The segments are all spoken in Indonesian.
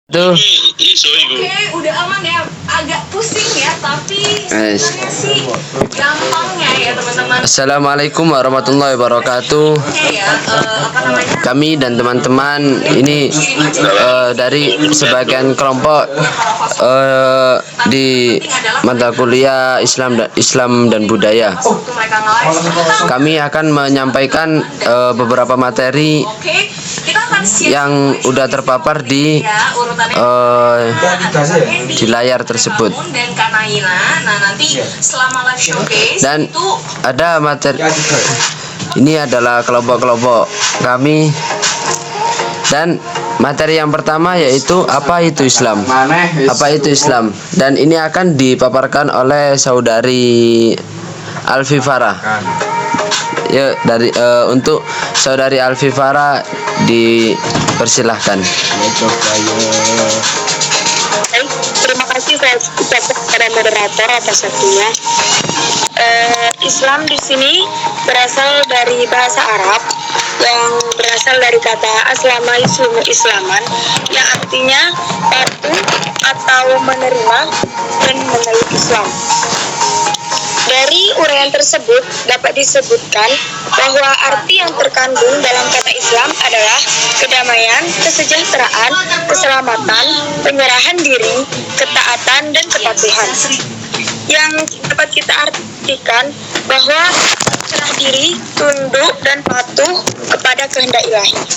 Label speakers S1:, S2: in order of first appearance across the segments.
S1: Tuh.
S2: Oke, udah aman ya. Agak pusing ya, tapi sebenarnya sih gampangnya ya teman-teman.
S1: Assalamualaikum warahmatullahi wabarakatuh. Kami dan teman-teman ini dari sebagian kelompok di mata kuliah Islam dan Budaya. Kami akan menyampaikan beberapa materi yang udah terpapar di layar tersebut. Dan ada materi, ini adalah kelompok-kelompok kami, dan materi yang pertama yaitu apa itu Islam. Apa itu Islam? Dan ini akan dipaparkan oleh saudari Alfi Farah. Ya, untuk saudari Alfi Farah dipersilahkan.
S3: Terima kasih saya ucapkan kepada moderator atas waktunya. Islam di sini berasal dari bahasa Arab yang berasal dari kata aslama yuslimu islaman, yang artinya patuh atau menerima dan memeluk Islam. Dari uraian tersebut dapat disebutkan bahwa arti yang terkandung dalam kata Islam adalah kedamaian, kesejahteraan, keselamatan, penyerahan diri, ketaatan, dan kepatuhan. Yang dapat kita artikan bahwa serah diri, tunduk, dan patuh kepada kehendak ilahi.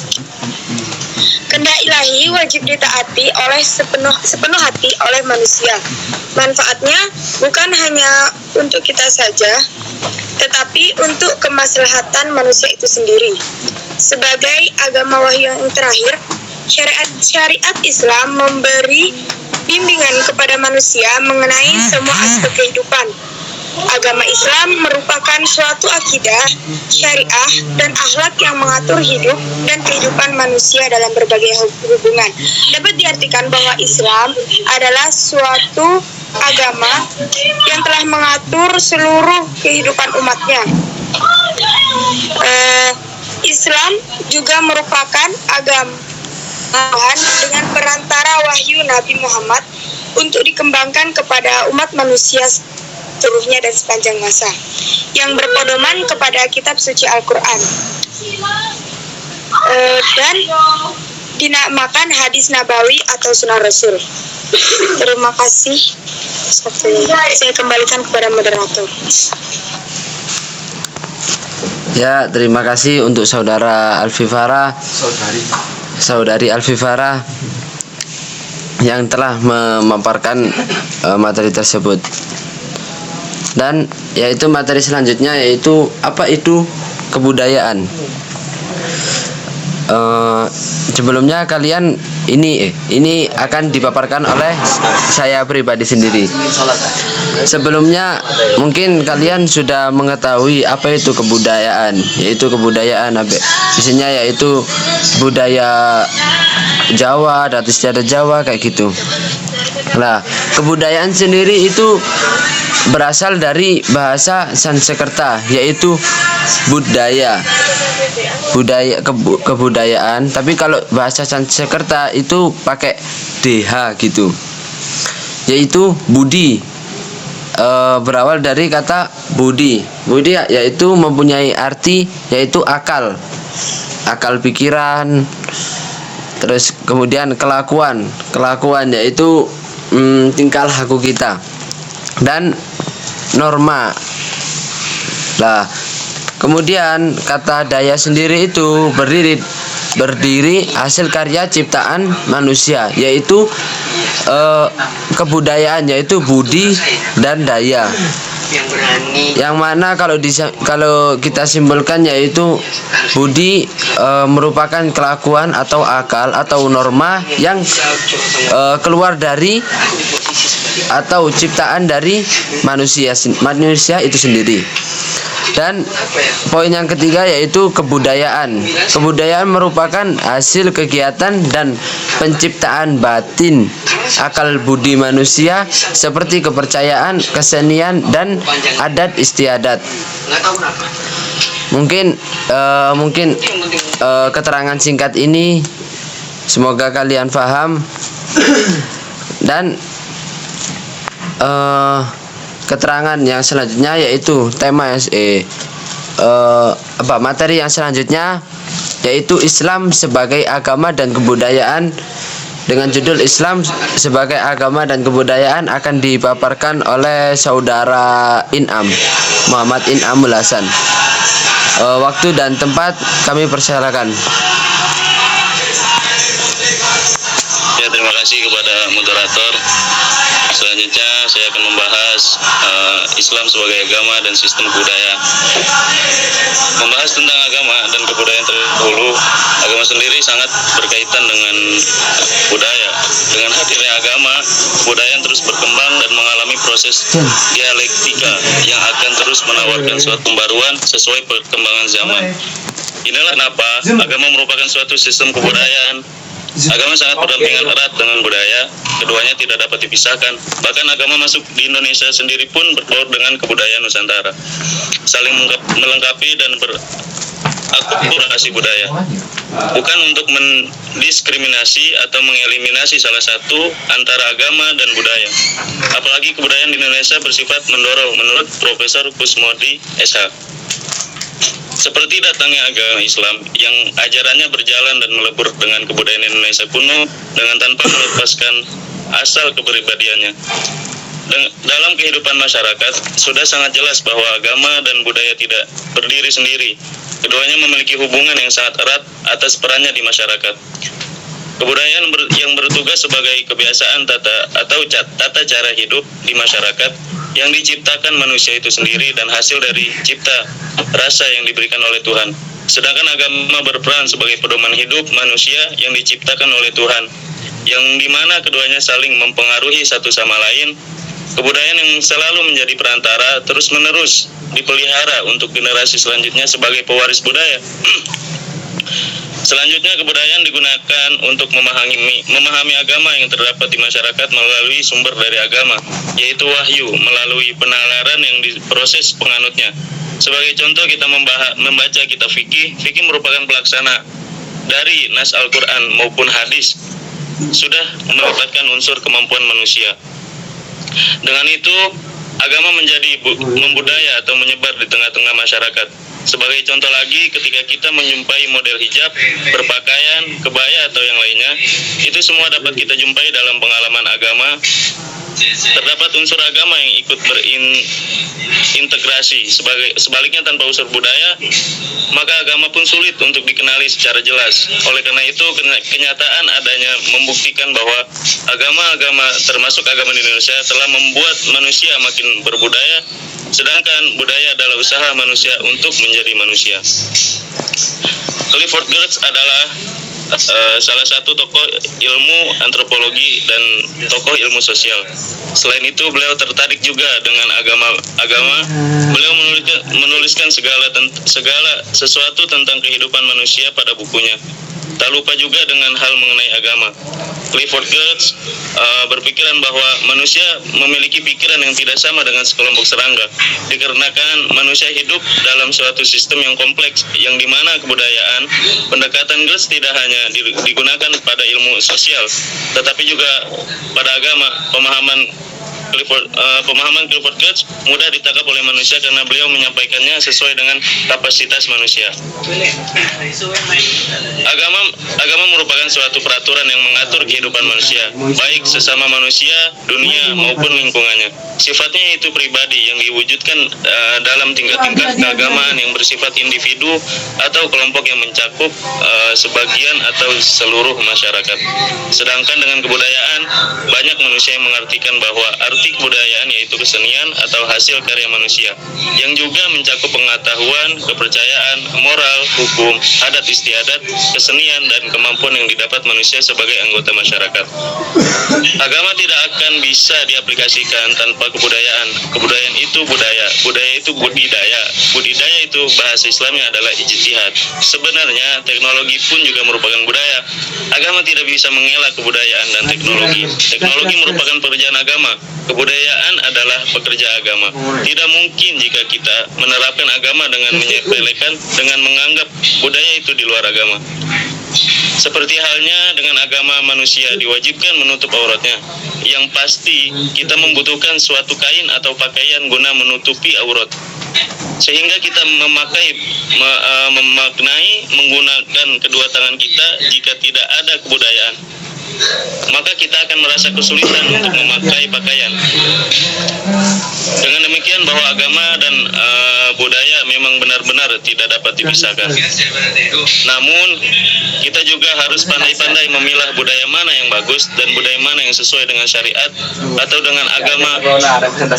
S3: Kehendak ilahi wajib ditaati oleh sepenuh hati oleh manusia. Manfaatnya bukan hanya untuk kita saja, tetapi untuk kemaslahatan manusia itu sendiri. Sebagai agama wahyu yang terakhir, syariat Islam memberi bimbingan kepada manusia mengenai semua aspek kehidupan. Agama Islam merupakan suatu akidah, syariah, dan akhlak yang mengatur hidup dan kehidupan manusia dalam berbagai hubungan. Dapat diartikan bahwa Islam adalah suatu agama yang telah mengatur seluruh kehidupan umatnya. Islam juga merupakan agama dengan perantara wahyu Nabi Muhammad untuk dikembangkan kepada umat manusia seluruhnya dan sepanjang masa, yang berpedoman kepada kitab suci Al-Quran dan dinamakan hadis nabawi atau sunnah Rasul. Terima kasih. Saya kembalikan kepada moderator.
S1: Ya, terima kasih untuk saudara Alfi Farah, saudari Alfi Farah yang telah memaparkan materi tersebut. Dan yaitu materi selanjutnya yaitu apa itu kebudayaan. Sebelumnya kalian ini akan dipaparkan oleh saya pribadi sendiri. Sebelumnya mungkin kalian sudah mengetahui apa itu kebudayaan. Yaitu kebudayaan biasanya yaitu budaya Jawa, adat istiadat Jawa kayak gitu. Nah, kebudayaan sendiri itu berasal dari bahasa Sanskerta yaitu kebudayaan, tapi kalau bahasa Sanskerta itu pakai DH gitu, yaitu budi. Berawal dari kata budi yaitu mempunyai arti yaitu akal pikiran, terus kemudian kelakuan yaitu tingkah laku kita, dan norma. Nah, kemudian kata daya sendiri itu berdiri hasil karya ciptaan manusia, yaitu kebudayaan yaitu budi dan daya. Yang mana kalau kita simpulkan yaitu budi merupakan kelakuan atau akal atau norma yang keluar dari atau ciptaan dari manusia itu sendiri. Dan poin yang ketiga yaitu kebudayaan. Kebudayaan merupakan hasil kegiatan dan penciptaan batin akal budi manusia seperti kepercayaan, kesenian, dan adat istiadat. Mungkin keterangan singkat ini semoga kalian paham. Dan keterangan yang selanjutnya yaitu materi yang selanjutnya yaitu Islam sebagai agama dan kebudayaan. Dengan judul Islam sebagai agama dan kebudayaan akan dipaparkan oleh saudara Inam, Muhammad Inamul Hasan. Waktu dan tempat kami persilakan.
S4: Ya, terima kasih kepada moderator. Selanjutnya saya akan membahas Islam sebagai agama dan sistem budaya. Membahas tentang agama dan kebudayaan terdahulu, agama sendiri sangat berkaitan dengan budaya. Dengan hadirnya agama, kebudayaan terus berkembang dan mengalami proses dialektika yang akan terus menawarkan suatu pembaruan sesuai perkembangan zaman. Inilah kenapa agama merupakan suatu sistem kebudayaan. Agama sangat berdampingan erat dengan budaya, keduanya tidak dapat dipisahkan. Bahkan agama masuk di Indonesia sendiri pun berbaur dengan kebudayaan Nusantara, saling melengkapi dan berakumulasi budaya. Bukan untuk mendiskriminasi atau mengeliminasi salah satu antara agama dan budaya. Apalagi kebudayaan di Indonesia bersifat mendorong, menurut Profesor Kusmodi SH. Seperti datangnya agama Islam yang ajarannya berjalan dan melebur dengan kebudayaan Indonesia kuno dengan tanpa melepaskan asal kepribadiannya. Dalam kehidupan masyarakat, sudah sangat jelas bahwa agama dan budaya tidak berdiri sendiri. Keduanya memiliki hubungan yang sangat erat atas perannya di masyarakat. Kebudayaan yang bertugas sebagai kebiasaan tata cara hidup di masyarakat yang diciptakan manusia itu sendiri dan hasil dari cipta rasa yang diberikan oleh Tuhan. Sedangkan agama berperan sebagai pedoman hidup manusia yang diciptakan oleh Tuhan, yang dimana keduanya saling mempengaruhi satu sama lain. Kebudayaan yang selalu menjadi perantara terus-menerus dipelihara untuk generasi selanjutnya sebagai pewaris budaya. Selanjutnya, kebudayaan digunakan untuk memahami agama yang terdapat di masyarakat melalui sumber dari agama, yaitu wahyu, melalui penalaran yang diproses penganutnya. Sebagai contoh, kita membaca kitab fikih. Fikih merupakan pelaksana dari nas Al-Quran maupun hadis, sudah melibatkan unsur kemampuan manusia. Dengan itu, agama menjadi membudaya atau menyebar di tengah-tengah masyarakat. Sebagai contoh lagi, ketika kita menjumpai model hijab, berpakaian, kebaya atau yang lainnya, itu semua dapat kita jumpai dalam pengalaman agama. Terdapat unsur agama yang ikut berintegrasi. Sebaliknya, tanpa unsur budaya, maka agama pun sulit untuk dikenali secara jelas. Oleh karena itu, kenyataan adanya membuktikan bahwa agama-agama termasuk agama di Indonesia telah membuat manusia makin berbudaya, sedangkan budaya adalah usaha manusia untuk menjadi manusia. Clifford Geertz adalah salah satu tokoh ilmu antropologi dan tokoh ilmu sosial. Selain itu, beliau tertarik juga dengan agama. Beliau menuliskan segala sesuatu tentang kehidupan manusia pada bukunya. Tak lupa juga dengan hal mengenai agama. Clifford Geertz berpikiran bahwa manusia memiliki pikiran yang tidak sama dengan sekelompok serangga, dikarenakan manusia hidup dalam suatu sistem yang kompleks, yang dimana kebudayaan, pendekatan Geertz tidak hanya digunakan pada ilmu sosial, tetapi juga pada agama. Pemahaman Clifford Geertz mudah ditangkap oleh manusia karena beliau menyampaikannya sesuai dengan kapasitas manusia. Agama merupakan suatu peraturan yang mengatur kehidupan manusia, baik sesama manusia, dunia maupun lingkungannya. Sifatnya itu pribadi yang diwujudkan dalam tingkah-tingkah keagamaan yang bersifat individu atau kelompok yang mencakup sebagian atau seluruh masyarakat. Sedangkan dengan kebudayaan, banyak manusia yang mengartikan bahwa arti kebudayaan yaitu kesenian atau hasil karya manusia, yang juga mencakup pengetahuan, kepercayaan, moral, hukum, adat istiadat, kesenian, dan kemampuan yang didapat manusia sebagai anggota masyarakat. Agama tidak akan bisa diaplikasikan tanpa kebudayaan. Kebudayaan itu budaya itu budidaya. Budidaya itu bahasa Islamnya adalah ijtihad. Sebenarnya teknologi pun juga merupakan budaya. Agama tidak bisa mengelak kebudayaan dan teknologi. Teknologi merupakan pekerjaan agama. Kebudayaan adalah pekerja agama. Tidak mungkin jika kita menerapkan agama dengan menyepelekan, dengan menganggap budaya itu di luar agama. Seperti halnya dengan agama manusia diwajibkan menutup auratnya. Yang pasti kita membutuhkan suatu kain atau pakaian guna menutupi aurat. Sehingga kita memaknai menggunakan kedua tangan kita jika tidak ada kebudayaan. Maka kita akan merasa kesulitan untuk memakai pakaian. Dengan demikian bahwa agama dan budaya memang benar-benar tidak dapat dipisahkan. Namun kita juga harus pandai-pandai memilah budaya mana yang bagus dan budaya mana yang sesuai dengan syariat atau dengan agama.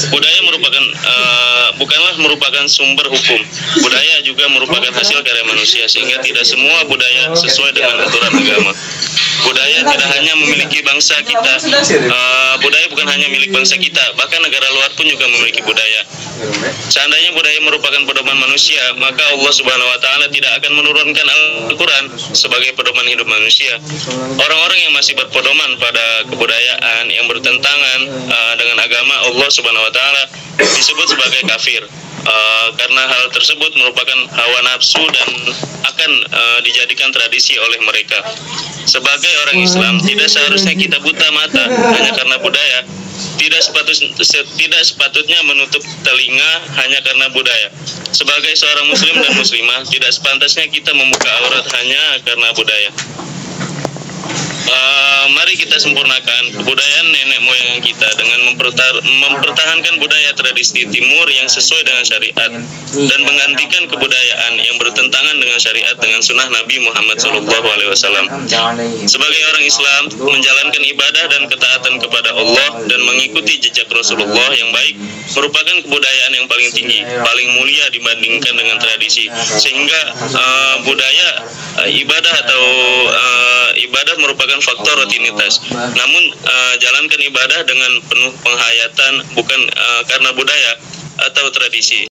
S4: Budaya bukanlah merupakan sumber hukum. Budaya juga merupakan hasil karya manusia, sehingga tidak semua budaya sesuai dengan aturan agama. Budaya tidak hanya memiliki bangsa kita, budaya bukan hanya milik bangsa kita, bahkan negara luar pun juga memiliki budaya. Seandainya budaya merupakan pedoman manusia, maka Allah Subhanahu wa Ta'ala tidak akan menurunkan Al-Quran sebagai pedoman hidup manusia. Orang-orang yang masih berpedoman pada kebudayaan yang bertentangan dengan agama Allah Subhanahu wa Ta'ala disebut sebagai kafir. Karena hal tersebut merupakan hawa nafsu dan akan dijadikan tradisi oleh mereka. Sebagai orang Islam, tidak seharusnya kita buta mata hanya karena budaya. Tidak sepatutnya menutup telinga hanya karena budaya. Sebagai seorang muslim dan muslimah, tidak sepantasnya kita membuka aurat hanya karena budaya. Mari kita sempurnakan kebudayaan nenek moyang kita dengan mempertahankan budaya tradisi timur yang sesuai dengan syariat dan menggantikan kebudayaan yang bertentangan dengan syariat dengan sunnah Nabi Muhammad SAW. Sebagai orang Islam, menjalankan ibadah dan ketaatan kepada Allah dan mengikuti jejak Rasulullah yang baik merupakan kebudayaan yang paling tinggi, paling mulia dibandingkan dengan tradisi. Sehingga ibadah ibadah merupakan faktor rutinitas. Namun jalankan ibadah dengan penuh penghayatan, bukan karena budaya atau tradisi.